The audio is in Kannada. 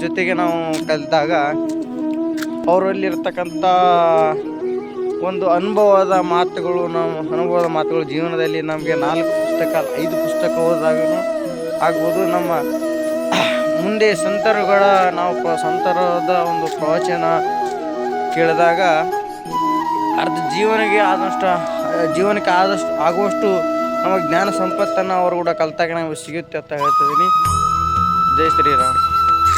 ಜೊತೆಗೆ ನಾವು ಕಲಿತಾಗ ಅವರಲ್ಲಿರ್ತಕ್ಕಂಥ ಒಂದು ಅನುಭವದ ಮಾತುಗಳು ಜೀವನದಲ್ಲಿ ನಮಗೆ 4 ಪುಸ್ತಕ 5 ಪುಸ್ತಕ ಓದಿದಾಗ ಆಗ್ಬೋದು. ನಮ್ಮ ಮುಂದೆ ಸಂತರದ ಒಂದು ಪ್ರವಚನ ಕೇಳಿದಾಗ ಜೀವನಕ್ಕೆ ಆಗುವಷ್ಟು ನಮ್ಮ ಜ್ಞಾನ ಸಂಪತ್ತನ್ನು ಅವರು ಕೂಡ ಕಲಿತಾಗ ನಮಗೆ ಸಿಗುತ್ತೆ ಅಂತ ಹೇಳ್ತಿದ್ದೀನಿ. ಜೈ ಶ್ರೀರಾಮ್.